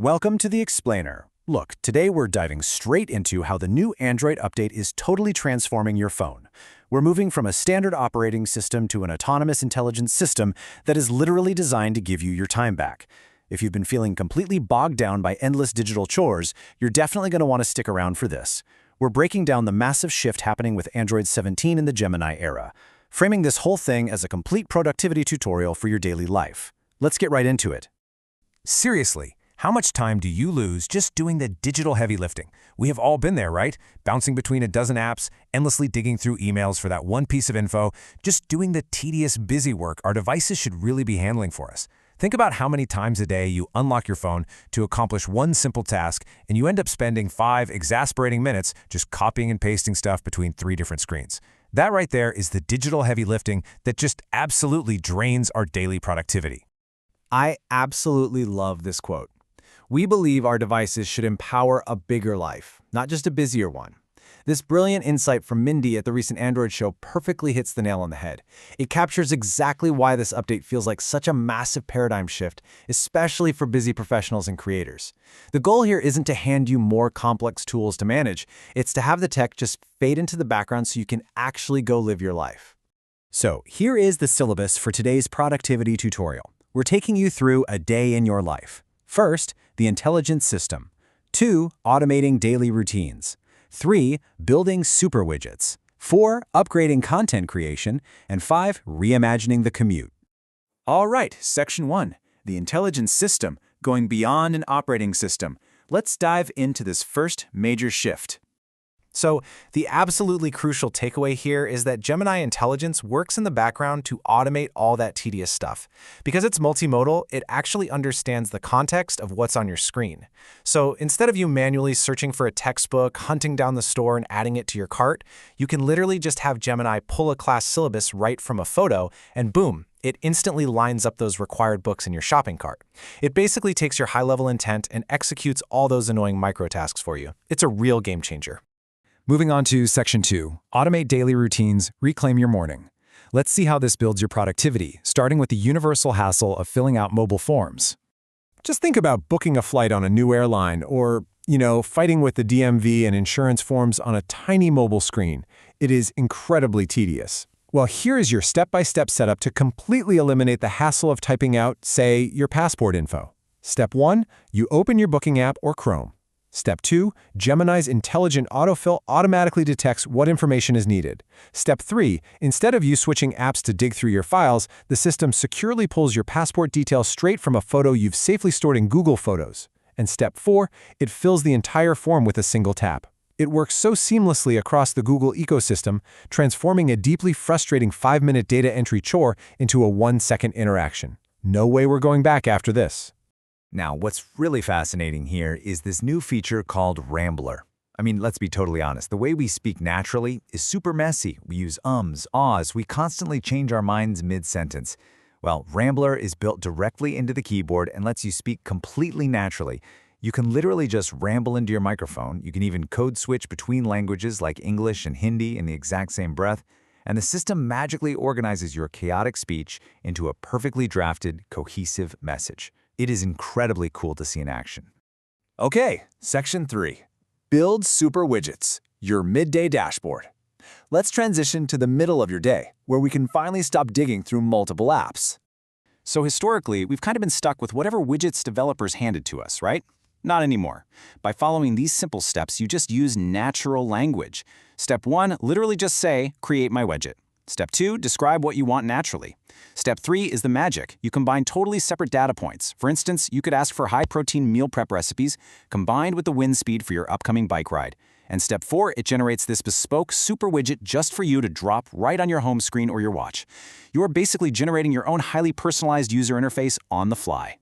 Welcome to the Explainer. Look, today we're diving straight into how the new Android update is totally transforming your phone. We're moving from a standard operating system to an autonomous intelligence system that is literally designed to give you your time back. If you've been feeling completely bogged down by endless digital chores, you're definitely going to want to stick around for this. We're breaking down the massive shift happening with Android 17 in the Gemini era, framing this whole thing as a complete productivity tutorial for your daily life. Let's get right into it. Seriously, how much time do you lose just doing the digital heavy lifting? We have all been there, right? Bouncing between a dozen apps, endlessly digging through emails for that one piece of info, just doing the tedious, busy work our devices should really be handling for us. Think about how many times a day you unlock your phone to accomplish one simple task, and you end up spending 5 exasperating minutes just copying and pasting stuff between 3 different screens. That right there is the digital heavy lifting that just absolutely drains our daily productivity. I absolutely love this quote. We believe our devices should empower a bigger life, not just a busier one. This brilliant insight from Mindy at the recent Android show perfectly hits the nail on the head. It captures exactly why this update feels like such a massive paradigm shift, especially for busy professionals and creators. The goal here isn't to hand you more complex tools to manage, it's to have the tech just fade into the background so you can actually go live your life. So here is the syllabus for today's productivity tutorial. We're taking you through a day in your life. First, the intelligence system. 2, automating daily routines. 3, building super widgets. 4, upgrading content creation. And 5, reimagining the commute. All right, Section 1, the intelligence system, going beyond an operating system. Let's dive into this first major shift. So, the absolutely crucial takeaway here is that Gemini Intelligence works in the background to automate all that tedious stuff. Because it's multimodal, it actually understands the context of what's on your screen. So, instead of you manually searching for a textbook, hunting down the store, and adding it to your cart, you can literally just have Gemini pull a class syllabus right from a photo, and boom, it instantly lines up those required books in your shopping cart. It basically takes your high-level intent and executes all those annoying microtasks for you. It's a real game changer. Moving on to Section 2, automate daily routines, reclaim your morning. Let's see how this builds your productivity, starting with the universal hassle of filling out mobile forms. Just think about booking a flight on a new airline or, fighting with the DMV and insurance forms on a tiny mobile screen. It is incredibly tedious. Well, here is your step-by-step setup to completely eliminate the hassle of typing out, say, your passport info. Step 1, you open your booking app or Chrome. Step 2, Gemini's intelligent autofill automatically detects what information is needed. Step 3, instead of you switching apps to dig through your files, the system securely pulls your passport details straight from a photo you've safely stored in Google Photos. And Step 4, it fills the entire form with a single tap. It works so seamlessly across the Google ecosystem, transforming a deeply frustrating 5-minute data entry chore into a 1-second interaction. No way we're going back after this. Now, what's really fascinating here is this new feature called Rambler. I mean, let's be totally honest. The way we speak naturally is super messy. We use ums, ahs, we constantly change our minds mid-sentence. Well, Rambler is built directly into the keyboard and lets you speak completely naturally. You can literally just ramble into your microphone. You can even code switch between languages like English and Hindi in the exact same breath. And the system magically organizes your chaotic speech into a perfectly drafted, cohesive message. It is incredibly cool to see in action. Okay, Section 3. Build super widgets, your midday dashboard. Let's transition to the middle of your day, where we can finally stop digging through multiple apps. So historically, we've kind of been stuck with whatever widgets developers handed to us, right? Not anymore. By following these simple steps, you just use natural language. Step 1, literally just say, create my widget. Step 2, describe what you want naturally. Step 3 is the magic. You combine totally separate data points. For instance, you could ask for high-protein meal prep recipes combined with the wind speed for your upcoming bike ride. And Step 4, it generates this bespoke super widget just for you to drop right on your home screen or your watch. You are basically generating your own highly personalized user interface on the fly.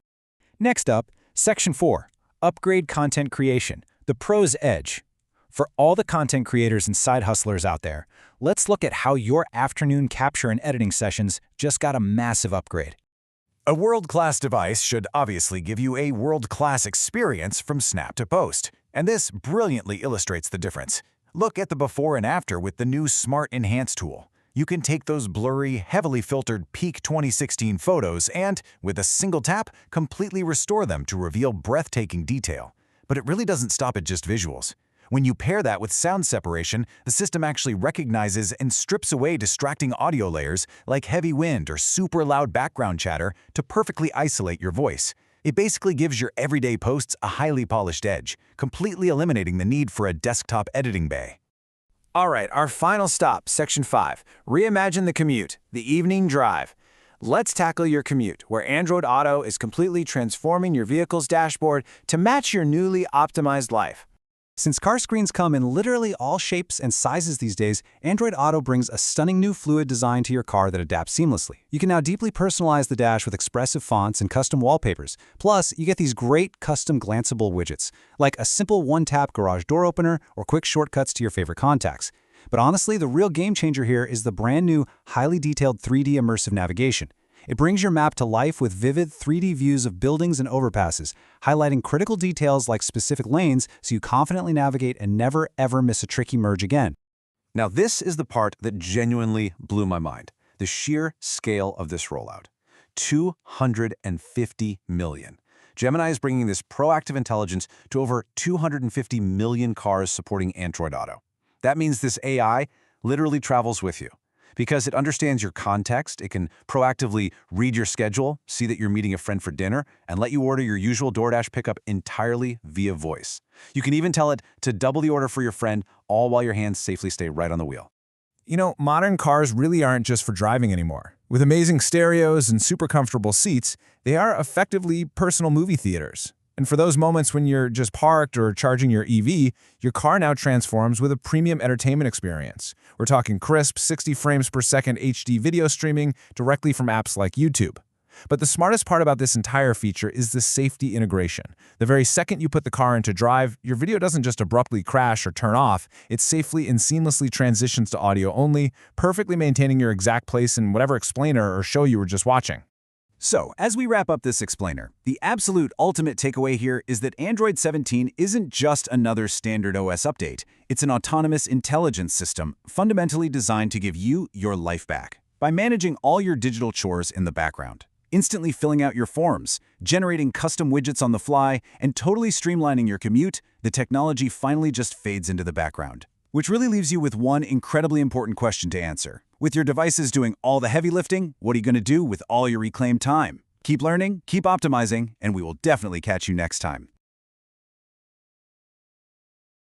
Next up, Section 4, upgrade content creation, the pro's edge. For all the content creators and side hustlers out there, let's look at how your afternoon capture and editing sessions just got a massive upgrade. A world-class device should obviously give you a world-class experience from snap to post, and this brilliantly illustrates the difference. Look at the before and after with the new Smart Enhance tool. You can take those blurry, heavily filtered peak 2016 photos and, with a single tap, completely restore them to reveal breathtaking detail. But it really doesn't stop at just visuals. When you pair that with sound separation, the system actually recognizes and strips away distracting audio layers like heavy wind or super loud background chatter to perfectly isolate your voice. It basically gives your everyday posts a highly polished edge, completely eliminating the need for a desktop editing bay. All right, our final stop, Section 5. Reimagine the commute, the evening drive. Let's tackle your commute, where Android Auto is completely transforming your vehicle's dashboard to match your newly optimized life. Since car screens come in literally all shapes and sizes these days, Android Auto brings a stunning new fluid design to your car that adapts seamlessly. You can now deeply personalize the dash with expressive fonts and custom wallpapers. Plus, you get these great custom glanceable widgets, like a simple one-tap garage door opener or quick shortcuts to your favorite contacts. But honestly, the real game changer here is the brand new, highly detailed 3D immersive navigation. It brings your map to life with vivid 3D views of buildings and overpasses, highlighting critical details like specific lanes so you confidently navigate and never ever miss a tricky merge again. Now, this is the part that genuinely blew my mind. The sheer scale of this rollout. 250 million. Gemini is bringing this proactive intelligence to over 250 million cars supporting Android Auto. That means this AI literally travels with you. Because it understands your context, it can proactively read your schedule, see that you're meeting a friend for dinner, and let you order your usual DoorDash pickup entirely via voice. You can even tell it to double the order for your friend, all while your hands safely stay right on the wheel. You know, modern cars really aren't just for driving anymore. With amazing stereos and super comfortable seats, they are effectively personal movie theaters. And for those moments when you're just parked or charging your EV, your car now transforms with a premium entertainment experience. We're talking crisp, 60 frames per second HD video streaming directly from apps like YouTube. But the smartest part about this entire feature is the safety integration. The very second you put the car into drive, your video doesn't just abruptly crash or turn off, it safely and seamlessly transitions to audio only, perfectly maintaining your exact place in whatever explainer or show you were just watching. So, as we wrap up this explainer, the absolute ultimate takeaway here is that Android 17 isn't just another standard OS update. It's an autonomous intelligence system fundamentally designed to give you your life back by managing all your digital chores in the background, instantly filling out your forms, generating custom widgets on the fly, and totally streamlining your commute. The technology finally just fades into the background. Which really leaves you with one incredibly important question to answer. With your devices doing all the heavy lifting, what are you going to do with all your reclaimed time? Keep learning, keep optimizing, and we will definitely catch you next time.